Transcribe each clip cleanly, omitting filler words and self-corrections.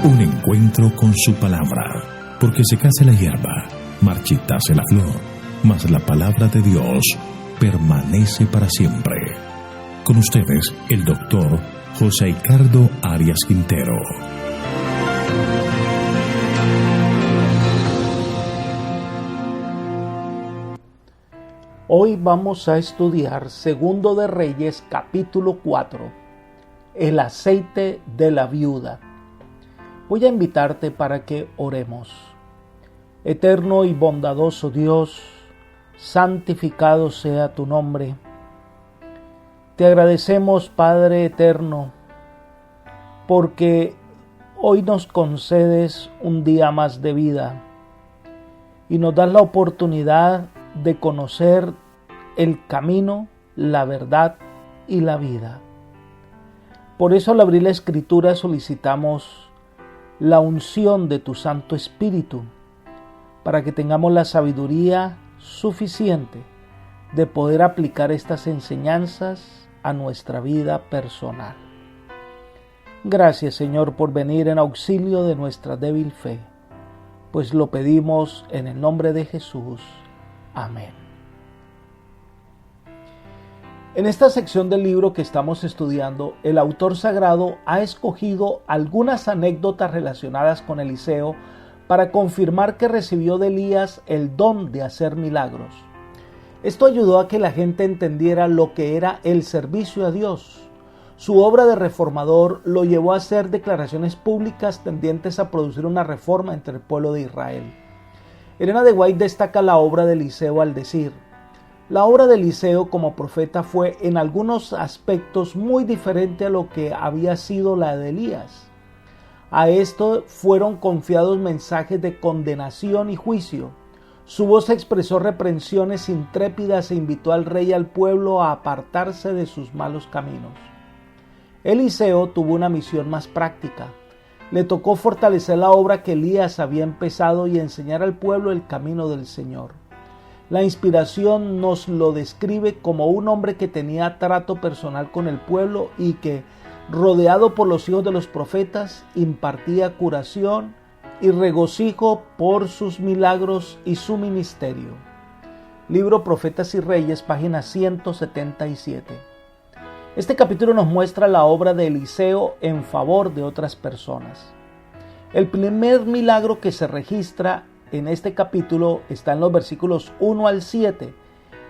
Un encuentro con su palabra, porque secase la hierba, marchitase la flor, mas la palabra de Dios permanece para siempre. Con ustedes, el doctor José Ricardo Arias Quintero. Hoy vamos a estudiar Segundo de Reyes, capítulo 4, el aceite de la viuda. Voy a invitarte para que oremos. Eterno y bondadoso Dios, santificado sea tu nombre. Te agradecemos, Padre eterno, porque hoy nos concedes un día más de vida y nos das la oportunidad de conocer el camino, la verdad y la vida. Por eso al abrir la Escritura solicitamos la unción de tu Santo Espíritu, para que tengamos la sabiduría suficiente de poder aplicar estas enseñanzas a nuestra vida personal. Gracias, Señor, por venir en auxilio de nuestra débil fe, pues lo pedimos en el nombre de Jesús. Amén. En esta sección del libro que estamos estudiando, el autor sagrado ha escogido algunas anécdotas relacionadas con Eliseo para confirmar que recibió de Elías el don de hacer milagros. Esto ayudó a que la gente entendiera lo que era el servicio a Dios. Su obra de reformador lo llevó a hacer declaraciones públicas tendientes a producir una reforma entre el pueblo de Israel. Elena de White destaca la obra de Eliseo al decir: la obra de Eliseo como profeta fue en algunos aspectos muy diferente a lo que había sido la de Elías. A esto fueron confiados mensajes de condenación y juicio. Su voz expresó reprensiones intrépidas e invitó al rey y al pueblo a apartarse de sus malos caminos. Eliseo tuvo una misión más práctica. Le tocó fortalecer la obra que Elías había empezado y enseñar al pueblo el camino del Señor. La inspiración nos lo describe como un hombre que tenía trato personal con el pueblo y que, rodeado por los hijos de los profetas, impartía curación y regocijo por sus milagros y su ministerio. Libro Profetas y Reyes, página 177. Este capítulo nos muestra la obra de Eliseo en favor de otras personas. El primer milagro que se registra en este capítulo está en los versículos 1 al 7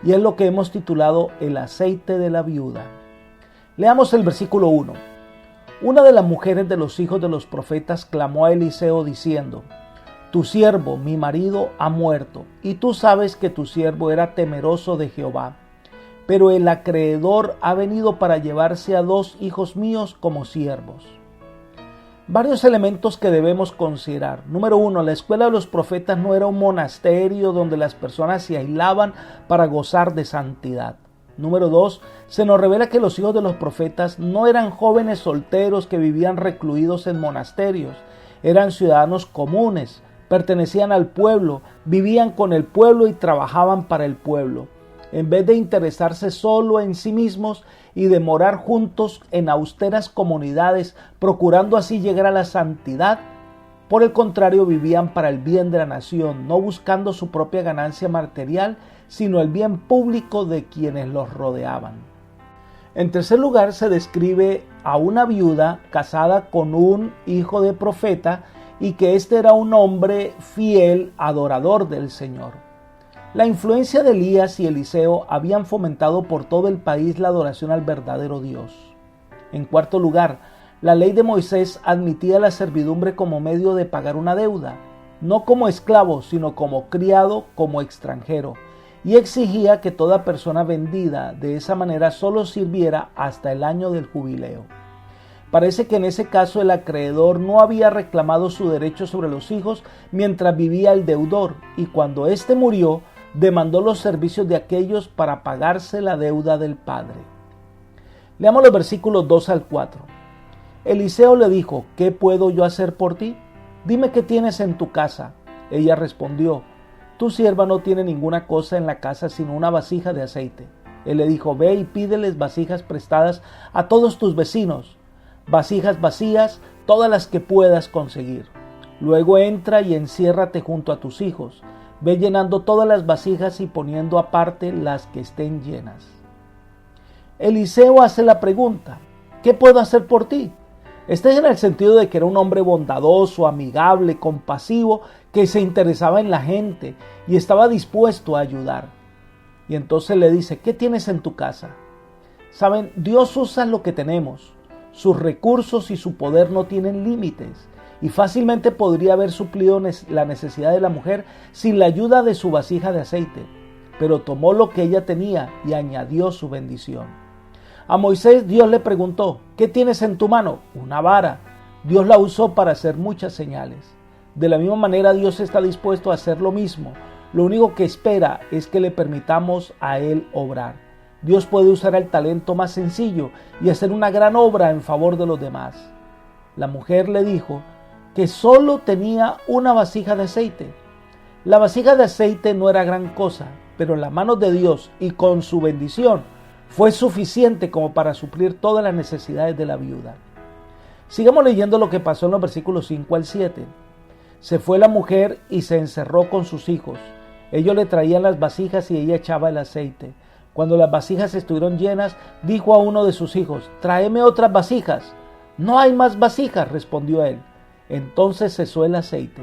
y es lo que hemos titulado el aceite de la viuda. Leamos el versículo 1. Una de las mujeres de los hijos de los profetas clamó a Eliseo diciendo: tu siervo, mi marido, ha muerto, y tú sabes que tu siervo era temeroso de Jehová. Pero el acreedor ha venido para llevarse a 2 hijos míos como siervos. Varios elementos que debemos considerar. Número 1, la escuela de los profetas no era un monasterio donde las personas se aislaban para gozar de santidad. Número 2, se nos revela que los hijos de los profetas no eran jóvenes solteros que vivían recluidos en monasterios. Eran ciudadanos comunes, pertenecían al pueblo, vivían con el pueblo y trabajaban para el pueblo. En vez de interesarse solo en sí mismos y de morar juntos en austeras comunidades, procurando así llegar a la santidad, por el contrario vivían para el bien de la nación, no buscando su propia ganancia material, sino el bien público de quienes los rodeaban. En tercer lugar, se describe a una viuda casada con un hijo de profeta y que este era un hombre fiel, adorador del Señor. La influencia de Elías y Eliseo habían fomentado por todo el país la adoración al verdadero Dios. En cuarto lugar, la ley de Moisés admitía la servidumbre como medio de pagar una deuda, no como esclavo, sino como criado, como extranjero, y exigía que toda persona vendida de esa manera solo sirviera hasta el año del jubileo. Parece que en ese caso el acreedor no había reclamado su derecho sobre los hijos mientras vivía el deudor, y cuando éste murió, demandó los servicios de aquellos para pagarse la deuda del padre. Leamos los versículos 2 al 4. Eliseo le dijo: ¿qué puedo yo hacer por ti? Dime qué tienes en tu casa. Ella respondió: tu sierva no tiene ninguna cosa en la casa sino una vasija de aceite. Él le dijo: ve y pídeles vasijas prestadas a todos tus vecinos. vasijas vacías, todas las que puedas conseguir. Luego entra y enciérrate junto a tus hijos. Ve llenando todas las vasijas y poniendo aparte las que estén llenas. Eliseo hace la pregunta: ¿qué puedo hacer por ti? Este es en el sentido de que era un hombre bondadoso, amigable, compasivo, que se interesaba en la gente y estaba dispuesto a ayudar. Y entonces le dice: ¿qué tienes en tu casa? Saben, Dios usa lo que tenemos. Sus recursos y su poder no tienen límites. Y fácilmente podría haber suplido la necesidad de la mujer sin la ayuda de su vasija de aceite. Pero tomó lo que ella tenía y añadió su bendición. A Moisés Dios le preguntó: ¿qué tienes en tu mano? Una vara. Dios la usó para hacer muchas señales. De la misma manera Dios está dispuesto a hacer lo mismo. Lo único que espera es que le permitamos a Él obrar. Dios puede usar el talento más sencillo y hacer una gran obra en favor de los demás. La mujer le dijo que solo tenía una vasija de aceite. La vasija de aceite no era gran cosa, pero en las manos de Dios y con su bendición fue suficiente como para suplir todas las necesidades de la viuda. Sigamos leyendo lo que pasó en los versículos 5 al 7. Se fue la mujer y se encerró con sus hijos. Ellos le traían las vasijas y ella echaba el aceite. Cuando las vasijas estuvieron llenas, dijo a uno de sus hijos: tráeme otras vasijas. No hay más vasijas, respondió él. Entonces cesó el aceite.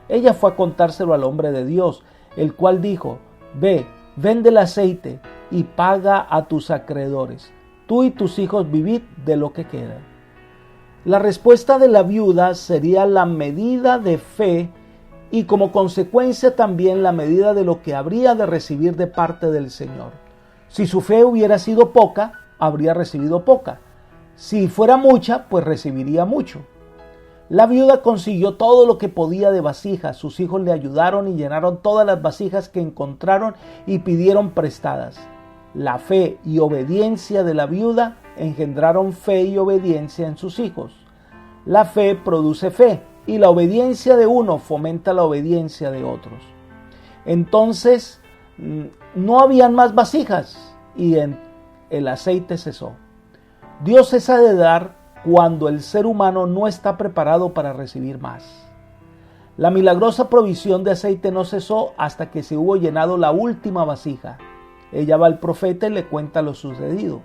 Ella fue a contárselo al hombre de Dios, el cual dijo: ve, vende el aceite y paga a tus acreedores. Tú y tus hijos vivid de lo que queda. La respuesta de la viuda sería la medida de fe y como consecuencia también la medida de lo que habría de recibir de parte del Señor. Si su fe hubiera sido poca, habría recibido poca. Si fuera mucha, pues recibiría mucho. La viuda consiguió todo lo que podía de vasijas. Sus hijos le ayudaron y llenaron todas las vasijas que encontraron y pidieron prestadas. La fe y obediencia de la viuda engendraron fe y obediencia en sus hijos. La fe produce fe y la obediencia de uno fomenta la obediencia de otros. Entonces no habían más vasijas y el aceite cesó. Dios cesa de dar cuando el ser humano no está preparado para recibir más. La milagrosa provisión de aceite no cesó hasta que se hubo llenado la última vasija. Ella va al profeta y le cuenta lo sucedido.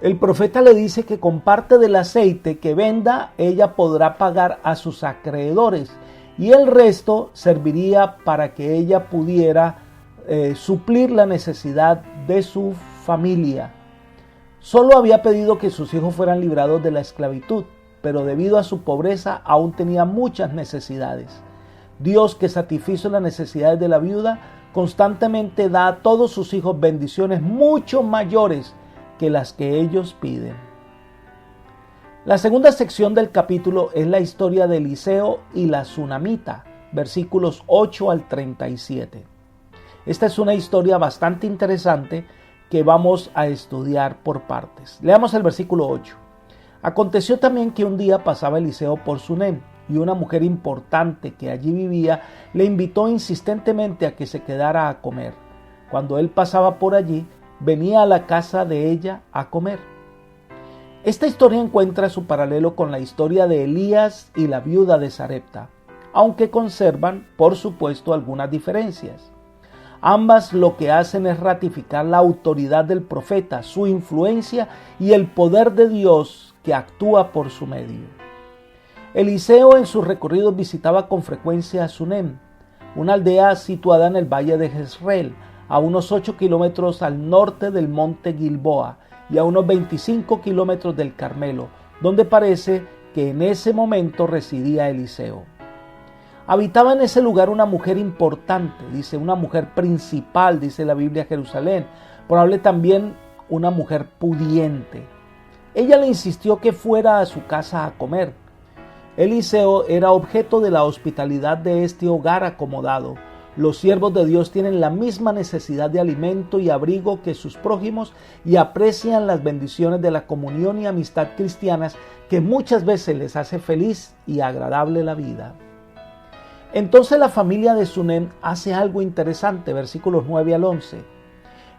El profeta le dice que con parte del aceite que venda, ella podrá pagar a sus acreedores y el resto serviría para que ella pudiera suplir la necesidad de su familia. Solo había pedido que sus hijos fueran librados de la esclavitud, pero debido a su pobreza aún tenía muchas necesidades. Dios, que satisfizo las necesidades de la viuda, constantemente da a todos sus hijos bendiciones mucho mayores que las que ellos piden. La segunda sección del capítulo es la historia de Eliseo y la tsunamita, versículos 8 al 37. Esta es una historia bastante interesante que vamos a estudiar por partes. Leamos el versículo 8. Aconteció también que un día pasaba Eliseo por Sunem, y una mujer importante que allí vivía le invitó insistentemente a que se quedara a comer. Cuando él pasaba por allí, venía a la casa de ella a comer. Esta historia encuentra su paralelo con la historia de Elías y la viuda de Sarepta, aunque conservan, por supuesto, algunas diferencias. Ambas lo que hacen es ratificar la autoridad del profeta, su influencia y el poder de Dios que actúa por su medio. Eliseo en sus recorridos visitaba con frecuencia a Sunem, una aldea situada en el valle de Jezreel, a unos 8 kilómetros al norte del monte Gilboa y a unos 25 kilómetros del Carmelo, donde parece que en ese momento residía Eliseo. Habitaba en ese lugar una mujer importante, dice, una mujer principal, dice la Biblia, Jerusalén, probable también una mujer pudiente. Ella le insistió que fuera a su casa a comer. Eliseo era objeto de la hospitalidad de este hogar acomodado. Los siervos de Dios tienen la misma necesidad de alimento y abrigo que sus prójimos y aprecian las bendiciones de la comunión y amistad cristianas que muchas veces les hace feliz y agradable la vida. Entonces la familia de Sunem hace algo interesante, versículos 9 al 11.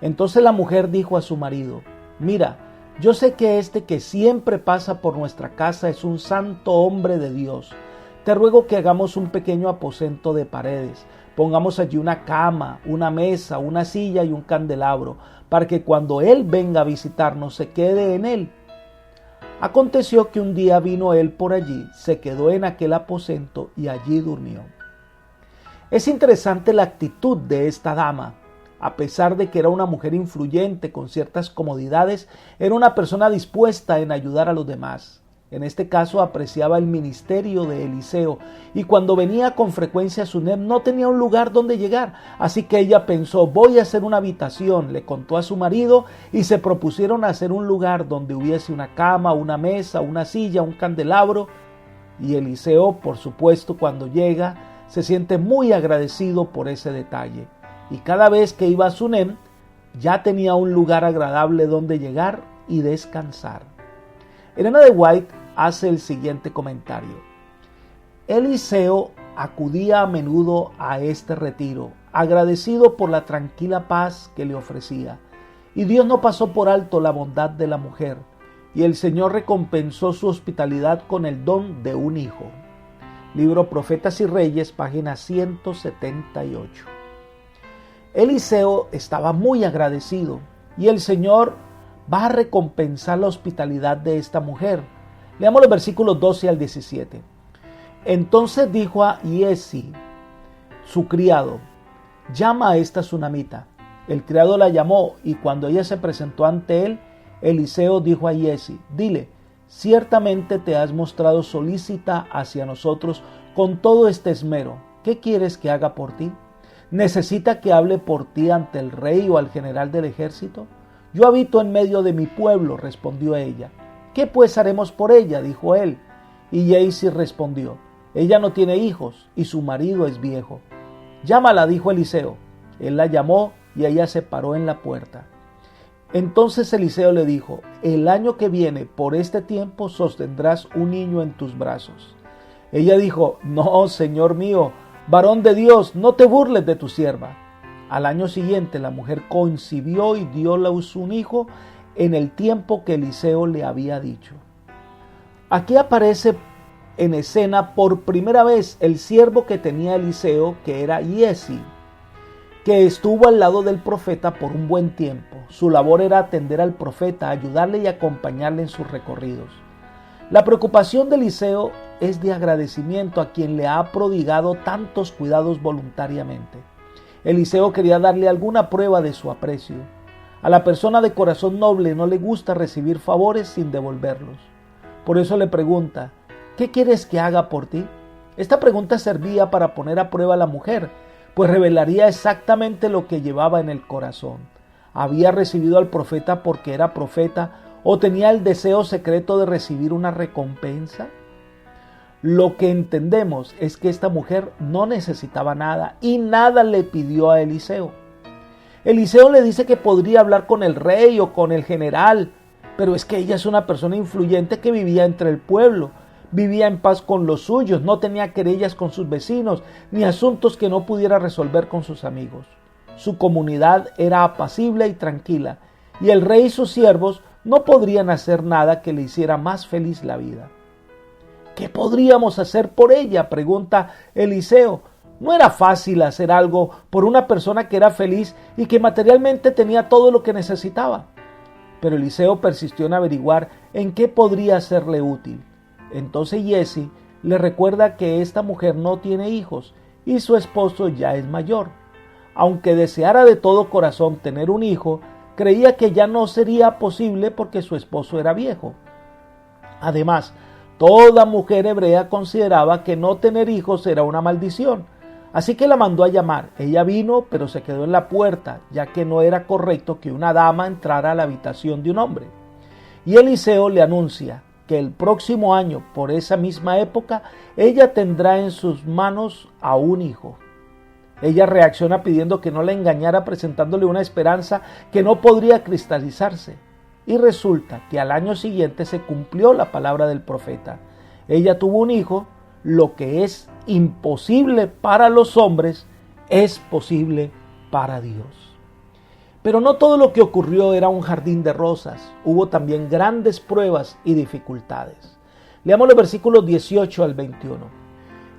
Entonces la mujer dijo a su marido: mira, Yo sé que este que siempre pasa por nuestra casa es un santo hombre de Dios. Te ruego que hagamos un pequeño aposento de paredes. Pongamos allí una cama, una mesa, una silla y un candelabro, para que cuando Él venga a visitarnos se quede en él. Aconteció que un día vino él por allí, se quedó en aquel aposento y allí durmió. Es interesante la actitud de esta dama. A pesar de que era una mujer influyente con ciertas comodidades, era una persona dispuesta en ayudar a los demás. En este caso apreciaba el ministerio de Eliseo y cuando venía con frecuencia a Sunem no tenía un lugar donde llegar. Así que ella pensó, voy a hacer una habitación, le contó a su marido y se propusieron hacer un lugar donde hubiese una cama, una mesa, una silla, un candelabro. Y Eliseo, por supuesto, cuando llega, se siente muy agradecido por ese detalle. Y cada vez que iba a Sunem, ya tenía un lugar agradable donde llegar y descansar. Elena de White hace el siguiente comentario. Eliseo acudía a menudo a este retiro, agradecido por la tranquila paz que le ofrecía. Y Dios no pasó por alto la bondad de la mujer, y el Señor recompensó su hospitalidad con el don de un hijo. Libro Profetas y Reyes, página 178. Eliseo estaba muy agradecido, y el Señor va a recompensar la hospitalidad de esta mujer. Leamos los versículos 12 al 17. Entonces dijo a Giezi, su criado, llama a esta sunamita. El criado la llamó y cuando ella se presentó ante él, Eliseo dijo a Giezi, dile, ciertamente te has mostrado solícita hacia nosotros con todo este esmero. ¿Qué quieres que haga por ti? ¿Necesita que hable por ti ante el rey o al general del ejército? Yo habito en medio de mi pueblo, respondió ella. ¿Qué pues haremos por ella?, dijo él. Y Giezi respondió, ella no tiene hijos y su marido es viejo. Llámala, dijo Eliseo. Él la llamó y ella se paró en la puerta. Entonces Eliseo le dijo, el año que viene, por este tiempo, sostendrás un niño en tus brazos. Ella dijo, no, señor mío, varón de Dios, no te burles de tu sierva. Al año siguiente la mujer concibió y dio a luz un hijo en el tiempo que Eliseo le había dicho. Aquí aparece en escena por primera vez el siervo que tenía Eliseo, que era Giezi, que estuvo al lado del profeta por un buen tiempo. Su labor era atender al profeta, ayudarle y acompañarle en sus recorridos. La preocupación de Eliseo es de agradecimiento a quien le ha prodigado tantos cuidados voluntariamente. Eliseo quería darle alguna prueba de su aprecio. A la persona de corazón noble no le gusta recibir favores sin devolverlos. Por eso le pregunta, ¿qué quieres que haga por ti? Esta pregunta servía para poner a prueba a la mujer, pues revelaría exactamente lo que llevaba en el corazón. ¿Había recibido al profeta porque era profeta o tenía el deseo secreto de recibir una recompensa? Lo que entendemos es que esta mujer no necesitaba nada y nada le pidió a Eliseo. Eliseo le dice que podría hablar con el rey o con el general, pero es que ella es una persona influyente que vivía entre el pueblo, vivía en paz con los suyos, no tenía querellas con sus vecinos, ni asuntos que no pudiera resolver con sus amigos. Su comunidad era apacible y tranquila, y el rey y sus siervos no podrían hacer nada que le hiciera más feliz la vida. ¿Qué podríamos hacer por ella?, pregunta Eliseo. No era fácil hacer algo por una persona que era feliz y que materialmente tenía todo lo que necesitaba. Pero Eliseo persistió en averiguar en qué podría serle útil. Entonces Giezi le recuerda que esta mujer no tiene hijos y su esposo ya es mayor. Aunque deseara de todo corazón tener un hijo, creía que ya no sería posible porque su esposo era viejo. Además, toda mujer hebrea consideraba que no tener hijos era una maldición. Así que la mandó a llamar. Ella vino, pero se quedó en la puerta, ya que no era correcto que una dama entrara a la habitación de un hombre. Y Eliseo le anuncia que el próximo año, por esa misma época, ella tendrá en sus manos a un hijo. Ella reacciona pidiendo que no la engañara, presentándole una esperanza que no podría cristalizarse. Y resulta que al año siguiente se cumplió la palabra del profeta. Ella tuvo un hijo. Lo que es imposible para los hombres es posible para Dios. Pero no todo lo que ocurrió era un jardín de rosas. Hubo también grandes pruebas y dificultades. Leamos los versículos 18 al 21.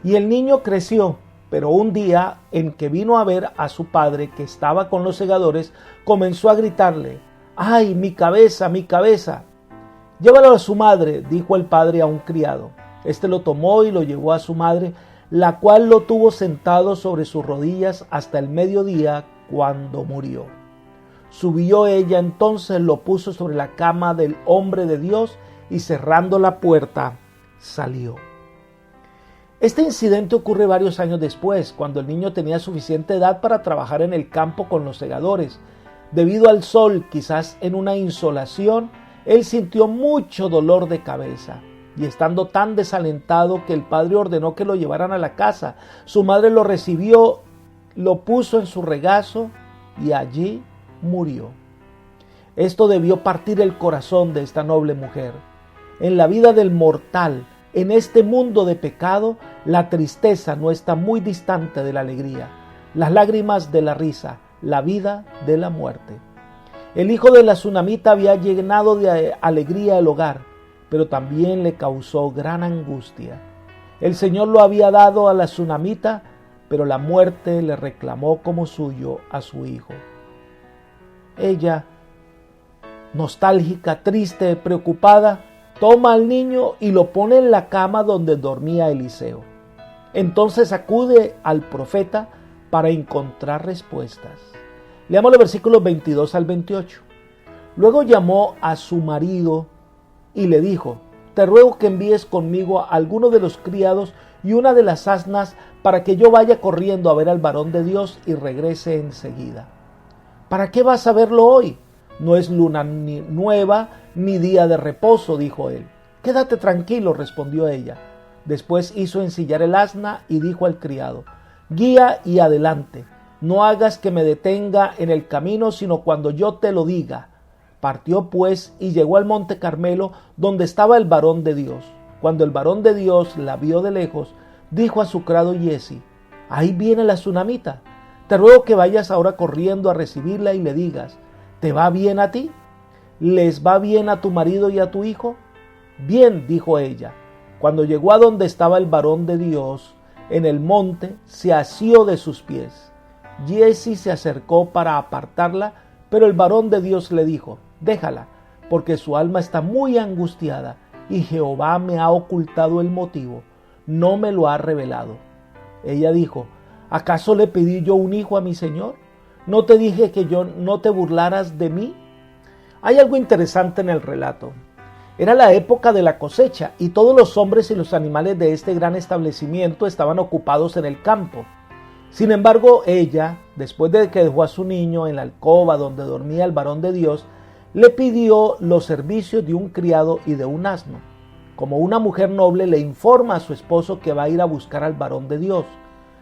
Y el niño creció, pero un día en que vino a ver a su padre que estaba con los segadores, comenzó a gritarle: ¡ay, mi cabeza, mi cabeza! Llévalo a su madre, dijo el padre a un criado. Este lo tomó y lo llevó a su madre, la cual lo tuvo sentado sobre sus rodillas hasta el mediodía, cuando murió. Subió ella entonces, lo puso sobre la cama del hombre de Dios y cerrando la puerta, salió. Este incidente ocurre varios años después, cuando el niño tenía suficiente edad para trabajar en el campo con los segadores. Debido al sol, quizás en una insolación, él sintió mucho dolor de cabeza. Y estando tan desalentado que el padre ordenó que lo llevaran a la casa, su madre lo recibió, lo puso en su regazo y allí murió. Esto debió partir el corazón de esta noble mujer. En la vida del mortal, en este mundo de pecado, la tristeza no está muy distante de la alegría, las lágrimas de la risa, la vida de la muerte. El hijo de la tsunamita había llenado de alegría el hogar, pero también le causó gran angustia. El Señor lo había dado a la tsunamita, pero la muerte le reclamó como suyo a su hijo. Ella, nostálgica, triste, preocupada, toma al niño y lo pone en la cama donde dormía Eliseo. Entonces acude al profeta para encontrar respuestas. Leamos los versículos 22 al 28. Luego llamó a su marido y le dijo: te ruego que envíes conmigo a alguno de los criados y una de las asnas para que yo vaya corriendo a ver al varón de Dios y regrese enseguida. ¿Para qué vas a verlo hoy? No es luna nueva ni día de reposo, dijo él. Quédate tranquilo, respondió ella. Después hizo ensillar el asna y dijo al criado: guía y adelante, no hagas que me detenga en el camino, sino cuando yo te lo diga. Partió pues y llegó al monte Carmelo, donde estaba el varón de Dios. Cuando el varón de Dios la vio de lejos, dijo a su criado Giezi: ahí viene la tsunamita. Te ruego que vayas ahora corriendo a recibirla y le digas: ¿te va bien a ti? ¿Les va bien a tu marido y a tu hijo? Bien, dijo ella. Cuando llegó a donde estaba el varón de Dios, en el monte, se asió de sus pies. Giezi se acercó para apartarla, pero el varón de Dios le dijo: déjala, porque su alma está muy angustiada, y Jehová me ha ocultado el motivo, no me lo ha revelado. Ella dijo: ¿acaso le pedí yo un hijo a mi señor? ¿No te dije que yo no te burlaras de mí? Hay algo interesante en el relato. Era la época de la cosecha y todos los hombres y los animales de este gran establecimiento estaban ocupados en el campo. Sin embargo, ella, después de que dejó a su niño en la alcoba donde dormía el varón de Dios, le pidió los servicios de un criado y de un asno. Como una mujer noble, le informa a su esposo que va a ir a buscar al varón de Dios.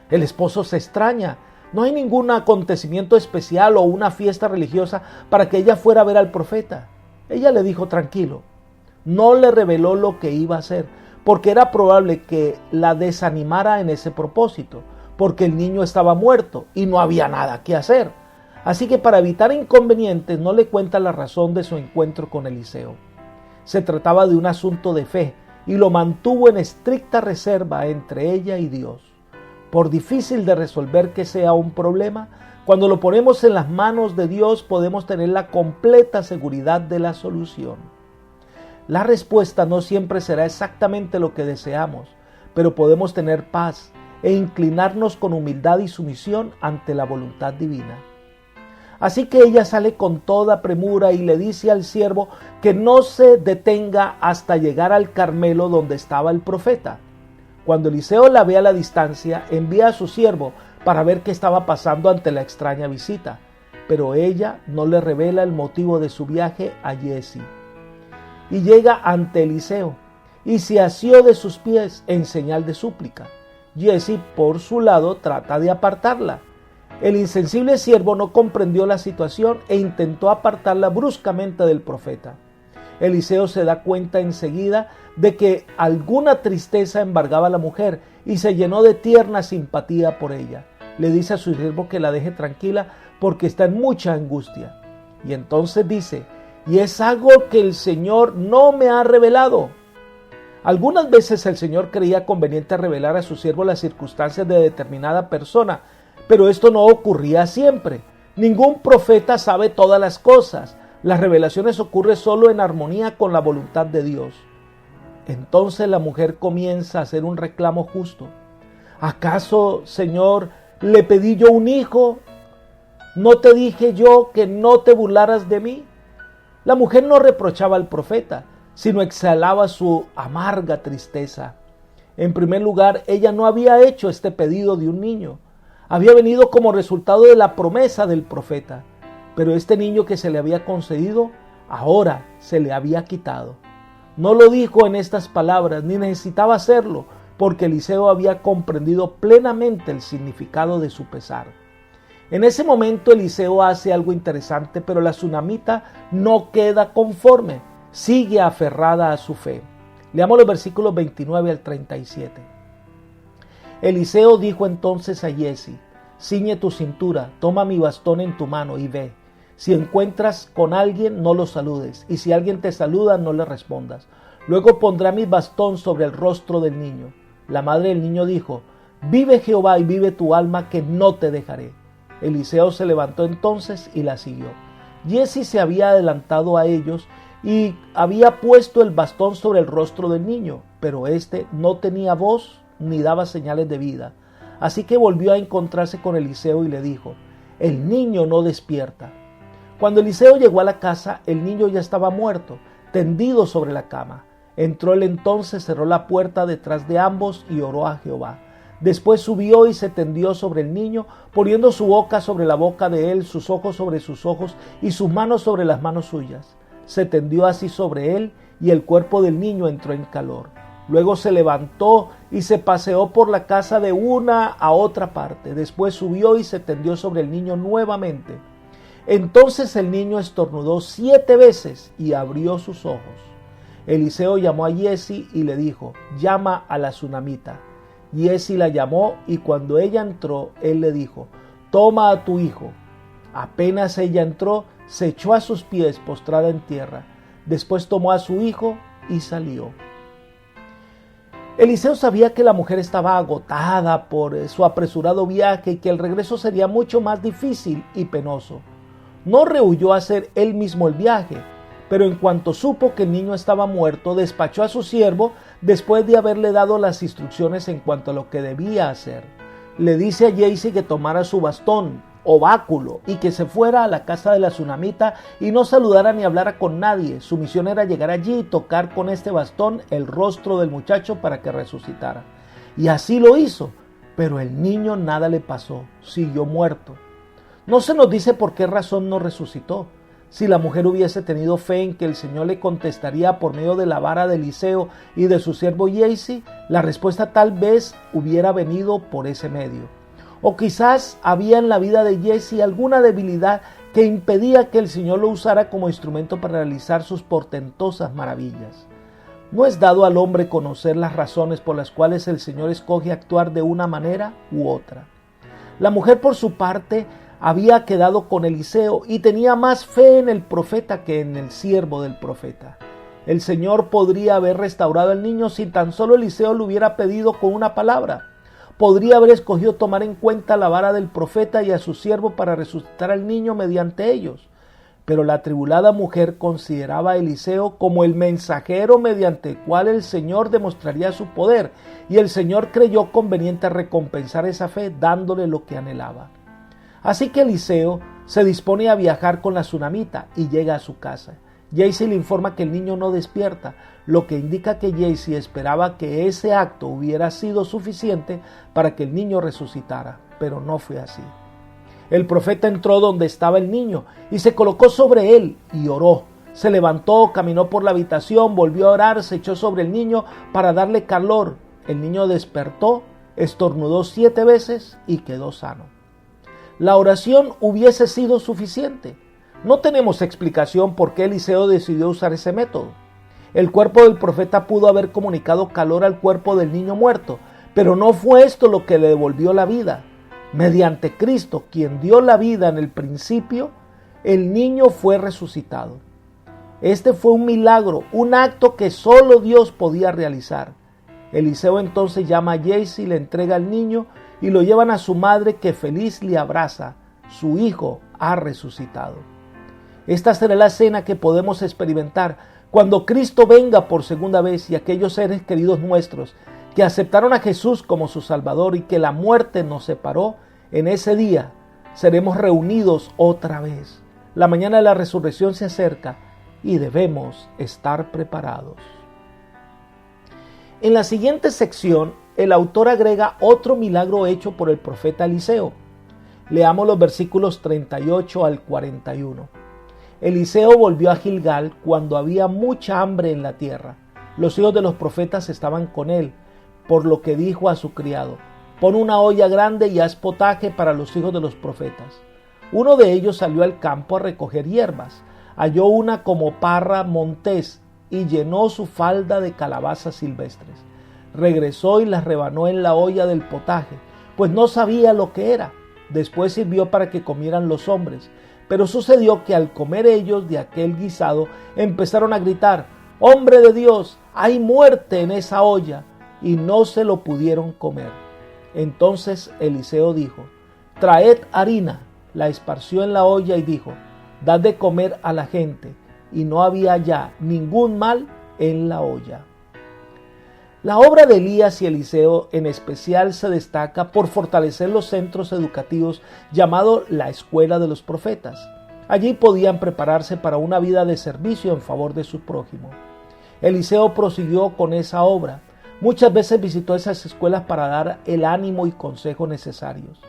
El esposo se extraña. No hay ningún acontecimiento especial o una fiesta religiosa para que ella fuera a ver al profeta. Ella le dijo tranquilo. No le reveló lo que iba a hacer, porque era probable que la desanimara en ese propósito, porque el niño estaba muerto y no había nada que hacer. Así que para evitar inconvenientes no le cuenta la razón de su encuentro con Eliseo. Se trataba de un asunto de fe y lo mantuvo en estricta reserva entre ella y Dios. Por difícil de resolver que sea un problema, cuando lo ponemos en las manos de Dios podemos tener la completa seguridad de la solución. La respuesta no siempre será exactamente lo que deseamos, pero podemos tener paz e inclinarnos con humildad y sumisión ante la voluntad divina. Así que ella sale con toda premura y le dice al siervo que no se detenga hasta llegar al Carmelo donde estaba el profeta. Cuando Eliseo la ve a la distancia, envía a su siervo para ver qué estaba pasando ante la extraña visita, pero ella no le revela el motivo de su viaje a Giezi. Y llega ante Eliseo y se asió de sus pies en señal de súplica. Giezi, por su lado, trata de apartarla. El insensible siervo no comprendió la situación e intentó apartarla bruscamente del profeta. Eliseo se da cuenta enseguida de que alguna tristeza embargaba a la mujer y se llenó de tierna simpatía por ella. le dice a su siervo que la deje tranquila porque está en mucha angustia. Y entonces dice, y es algo que el Señor no me ha revelado. Algunas veces el Señor creía conveniente revelar a su siervo las circunstancias de determinada persona, pero esto no ocurría siempre. Ningún profeta sabe todas las cosas. Las revelaciones ocurren solo en armonía con la voluntad de Dios. Entonces la mujer comienza a hacer un reclamo justo. ¿Acaso, Señor, le pedí yo un hijo? ¿No te dije yo que no te burlaras de mí? La mujer no reprochaba al profeta, sino exhalaba su amarga tristeza. En primer lugar, ella no había hecho este pedido de un niño. Había venido como resultado de la promesa del profeta. Pero este niño que se le había concedido, ahora se le había quitado. No lo dijo en estas palabras, ni necesitaba hacerlo, porque Eliseo había comprendido plenamente el significado de su pesar. En ese momento Eliseo hace algo interesante, pero la tsunamita no queda conforme, sigue aferrada a su fe. Leamos los versículos 29 al 37. Eliseo dijo entonces a Giezi, ciñe tu cintura, toma mi bastón en tu mano y ve. Si encuentras con alguien, no lo saludes, y si alguien te saluda, no le respondas. Luego pondrá mi bastón sobre el rostro del niño. La madre del niño dijo, vive Jehová y vive tu alma, que no te dejaré. Eliseo se levantó entonces y la siguió. Giezi se había adelantado a ellos y había puesto el bastón sobre el rostro del niño, pero éste no tenía voz ni daba señales de vida. Así que volvió a encontrarse con Eliseo y le dijo, el niño no despierta. Cuando Eliseo llegó a la casa, el niño ya estaba muerto, tendido sobre la cama. Entró él entonces, cerró la puerta detrás de ambos y oró a Jehová. Después subió y se tendió sobre el niño, poniendo su boca sobre la boca de él, sus ojos sobre sus ojos y sus manos sobre las manos suyas. Se tendió así sobre él y el cuerpo del niño entró en calor. Luego se levantó y se paseó por la casa de una a otra parte. Después subió y se tendió sobre el niño nuevamente. Entonces el niño estornudó 7 veces y abrió sus ojos. Eliseo llamó a Giezi y le dijo, llama a la tsunamita. Giezi la llamó y cuando ella entró, él le dijo, toma a tu hijo. Apenas ella entró, se echó a sus pies postrada en tierra. Después tomó a su hijo y salió. Eliseo sabía que la mujer estaba agotada por su apresurado viaje y que el regreso sería mucho más difícil y penoso. No rehuyó hacer él mismo el viaje, pero en cuanto supo que el niño estaba muerto, despachó a su siervo después de haberle dado las instrucciones en cuanto a lo que debía hacer. Le dice a Giezi que tomara su bastón o báculo y que se fuera a la casa de la tsunamita y no saludara ni hablara con nadie. Su misión era llegar allí y tocar con este bastón el rostro del muchacho para que resucitara. Y así lo hizo, pero el niño nada le pasó, siguió muerto. No se nos dice por qué razón no resucitó. Si la mujer hubiese tenido fe en que el Señor le contestaría por medio de la vara de Eliseo y de su siervo Giezi, la respuesta tal vez hubiera venido por ese medio. O quizás había en la vida de Giezi alguna debilidad que impedía que el Señor lo usara como instrumento para realizar sus portentosas maravillas. No es dado al hombre conocer las razones por las cuales el Señor escoge actuar de una manera u otra. La mujer, por su parte, había quedado con Eliseo y tenía más fe en el profeta que en el siervo del profeta. El Señor podría haber restaurado al niño si tan solo Eliseo lo hubiera pedido con una palabra. Podría haber escogido tomar en cuenta la vara del profeta y a su siervo para resucitar al niño mediante ellos. Pero la atribulada mujer consideraba a Eliseo como el mensajero mediante el cual el Señor demostraría su poder, y el Señor creyó conveniente recompensar esa fe dándole lo que anhelaba. Así que Eliseo se dispone a viajar con la tsunamita y llega a su casa. Giezi le informa que el niño no despierta, lo que indica que Giezi esperaba que ese acto hubiera sido suficiente para que el niño resucitara, pero no fue así. El profeta entró donde estaba el niño y se colocó sobre él y oró. Se levantó, caminó por la habitación, volvió a orar, se echó sobre el niño para darle calor. El niño despertó, estornudó 7 veces y quedó sano. La oración hubiese sido suficiente. No tenemos explicación por qué Eliseo decidió usar ese método. El cuerpo del profeta pudo haber comunicado calor al cuerpo del niño muerto, pero no fue esto lo que le devolvió la vida. Mediante Cristo, quien dio la vida en el principio, el niño fue resucitado. Este fue un milagro, un acto que solo Dios podía realizar. Eliseo entonces llama a Giezi, le entrega al niño y lo llevan a su madre, que feliz le abraza. Su hijo ha resucitado. Esta será la escena que podemos experimentar cuando Cristo venga por segunda vez, y aquellos seres queridos nuestros que aceptaron a Jesús como su Salvador y que la muerte nos separó, en ese día seremos reunidos otra vez. La mañana de la resurrección se acerca y debemos estar preparados. En la siguiente sección, el autor agrega otro milagro hecho por el profeta Eliseo. Leamos los versículos 38 al 41. Eliseo volvió a Gilgal cuando había mucha hambre en la tierra. Los hijos de los profetas estaban con él, por lo que dijo a su criado: pon una olla grande y haz potaje para los hijos de los profetas. Uno de ellos salió al campo a recoger hierbas. Halló una como parra montés y llenó su falda de calabazas silvestres. Regresó y las rebanó en la olla del potaje, pues no sabía lo que era. Después sirvió para que comieran los hombres. Pero sucedió que al comer ellos de aquel guisado, empezaron a gritar: ¡Hombre de Dios, hay muerte en esa olla! Y no se lo pudieron comer. Entonces Eliseo dijo: traed harina. La esparció en la olla y dijo: dad de comer a la gente. Y no había ya ningún mal en la olla. La obra de Elías y Eliseo en especial se destaca por fortalecer los centros educativos llamados la Escuela de los Profetas. Allí podían prepararse para una vida de servicio en favor de su prójimo. Eliseo prosiguió con esa obra. Muchas veces visitó esas escuelas para dar el ánimo y consejo necesarios.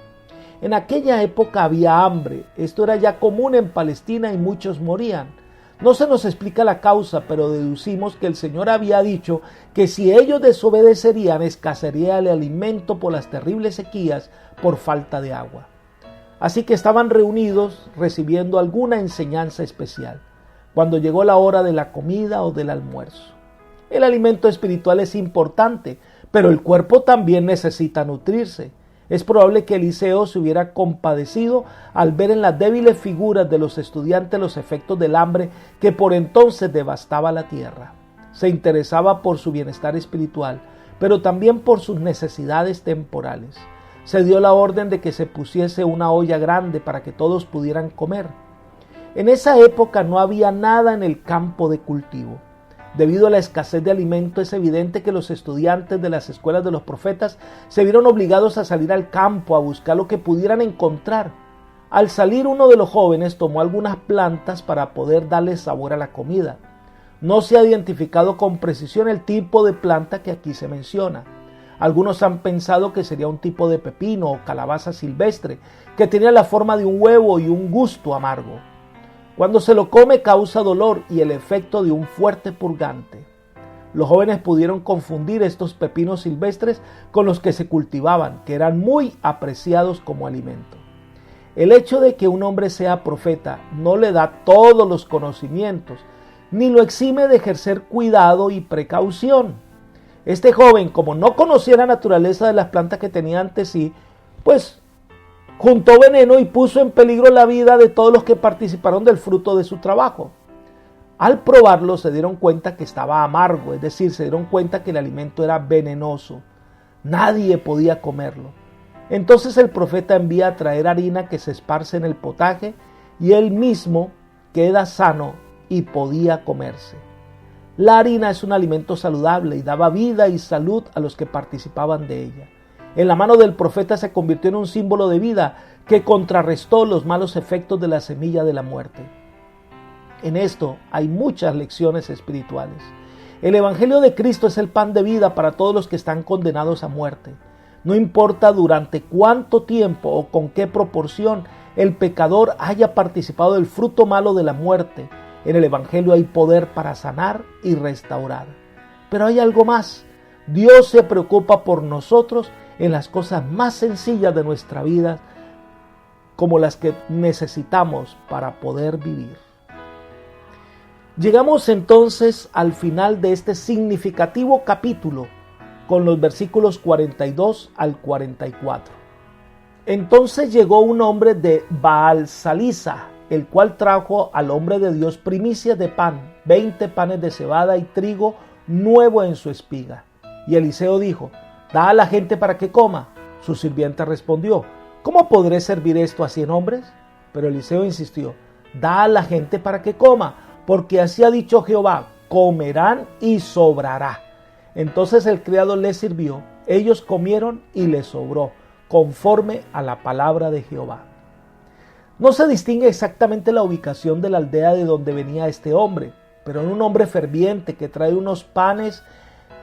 En aquella época había hambre. Esto era ya común en Palestina y muchos morían. No se nos explica la causa, pero deducimos que el Señor había dicho que si ellos desobedecerían, escasearía el alimento por las terribles sequías por falta de agua. Así que estaban reunidos recibiendo alguna enseñanza especial, cuando llegó la hora de la comida o del almuerzo. El alimento espiritual es importante, pero el cuerpo también necesita nutrirse. Es probable que Eliseo se hubiera compadecido al ver en las débiles figuras de los estudiantes los efectos del hambre que por entonces devastaba la tierra. Se interesaba por su bienestar espiritual, pero también por sus necesidades temporales. Se dio la orden de que se pusiese una olla grande para que todos pudieran comer. En esa época no había nada en el campo de cultivo. Debido a la escasez de alimento, es evidente que los estudiantes de las escuelas de los profetas se vieron obligados a salir al campo a buscar lo que pudieran encontrar. Al salir, uno de los jóvenes tomó algunas plantas para poder darle sabor a la comida. No se ha identificado con precisión el tipo de planta que aquí se menciona. Algunos han pensado que sería un tipo de pepino o calabaza silvestre, que tenía la forma de un huevo y un gusto amargo. Cuando se lo come causa dolor y el efecto de un fuerte purgante. Los jóvenes pudieron confundir estos pepinos silvestres con los que se cultivaban, que eran muy apreciados como alimento. El hecho de que un hombre sea profeta no le da todos los conocimientos, ni lo exime de ejercer cuidado y precaución. Este joven, como no conocía la naturaleza de las plantas que tenía ante sí, pues juntó veneno y puso en peligro la vida de todos los que participaron del fruto de su trabajo. Al probarlo se dieron cuenta que estaba amargo, es decir, se dieron cuenta que el alimento era venenoso. Nadie podía comerlo. Entonces el profeta envía a traer harina que se esparce en el potaje y él mismo queda sano y podía comerse. La harina es un alimento saludable y daba vida y salud a los que participaban de ella. En la mano del profeta se convirtió en un símbolo de vida que contrarrestó los malos efectos de la semilla de la muerte. En esto hay muchas lecciones espirituales. El Evangelio de Cristo es el pan de vida para todos los que están condenados a muerte. No importa durante cuánto tiempo o con qué proporción el pecador haya participado del fruto malo de la muerte, en el Evangelio hay poder para sanar y restaurar. Pero hay algo más. Dios se preocupa por nosotros en las cosas más sencillas de nuestra vida, como las que necesitamos para poder vivir. Llegamos entonces al final de este significativo capítulo con los versículos 42 al 44. Entonces llegó un hombre de Baal-Salisa, el cual trajo al hombre de Dios primicias de pan, 20 panes de cebada y trigo nuevo en su espiga. Y Eliseo dijo: da a la gente para que coma. Su sirviente respondió: ¿cómo podré servir esto a 100 hombres? Pero Eliseo insistió: da a la gente para que coma, porque así ha dicho Jehová: comerán y sobrará. Entonces el criado les sirvió, ellos comieron y les sobró, conforme a la palabra de Jehová. No se distingue exactamente la ubicación de la aldea de donde venía este hombre, pero en un hombre ferviente que trae unos panes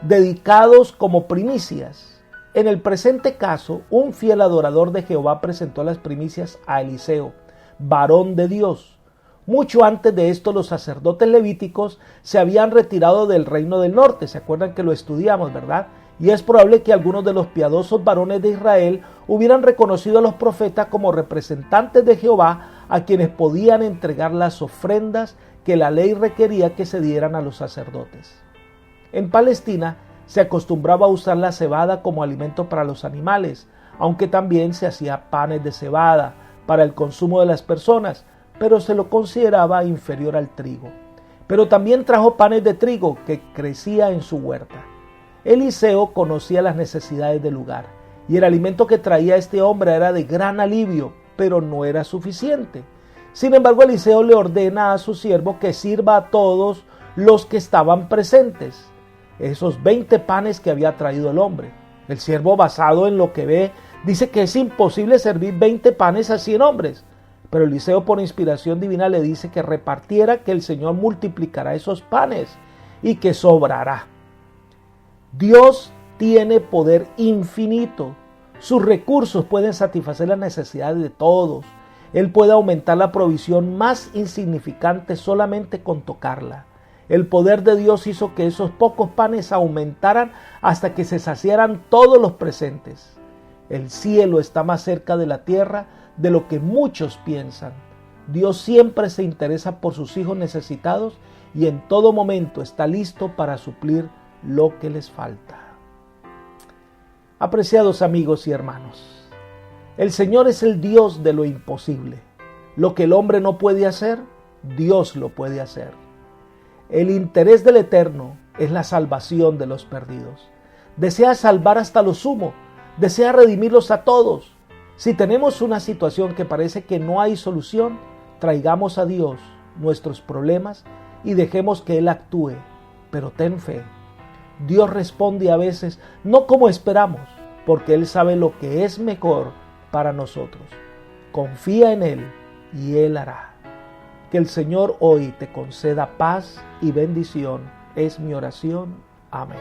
dedicados como primicias. En el presente caso, un fiel adorador de Jehová presentó las primicias a Eliseo, varón de Dios. Mucho antes de esto, los sacerdotes levíticos se habían retirado del reino del norte. ¿Se acuerdan que lo estudiamos, verdad? Y es probable que algunos de los piadosos varones de Israel hubieran reconocido a los profetas como representantes de Jehová, a quienes podían entregar las ofrendas que la ley requería que se dieran a los sacerdotes. En Palestina se acostumbraba a usar la cebada como alimento para los animales, aunque también se hacía panes de cebada para el consumo de las personas, pero se lo consideraba inferior al trigo. Pero también trajo panes de trigo que crecía en su huerta. Eliseo conocía las necesidades del lugar, y el alimento que traía este hombre era de gran alivio, pero no era suficiente. Sin embargo, Eliseo le ordena a su siervo que sirva a todos los que estaban presentes esos 20 panes que había traído el hombre. El siervo, basado en lo que ve, dice que es imposible servir 20 panes a 100 hombres. Pero Eliseo, por inspiración divina, le dice que repartiera, que el Señor multiplicará esos panes y que sobrará. Dios tiene poder infinito. Sus recursos pueden satisfacer las necesidades de todos. Él puede aumentar la provisión más insignificante solamente con tocarla. El poder de Dios hizo que esos pocos panes aumentaran hasta que se saciaran todos los presentes. El cielo está más cerca de la tierra de lo que muchos piensan. Dios siempre se interesa por sus hijos necesitados y en todo momento está listo para suplir lo que les falta. Apreciados amigos y hermanos, el Señor es el Dios de lo imposible. Lo que el hombre no puede hacer, Dios lo puede hacer. El interés del Eterno es la salvación de los perdidos. Desea salvar hasta lo sumo, desea redimirlos a todos. Si tenemos una situación que parece que no hay solución, traigamos a Dios nuestros problemas y dejemos que Él actúe, pero ten fe. Dios responde a veces no como esperamos, porque Él sabe lo que es mejor para nosotros. Confía en Él y Él hará. Que el Señor hoy te conceda paz y bendición. Es mi oración. Amén.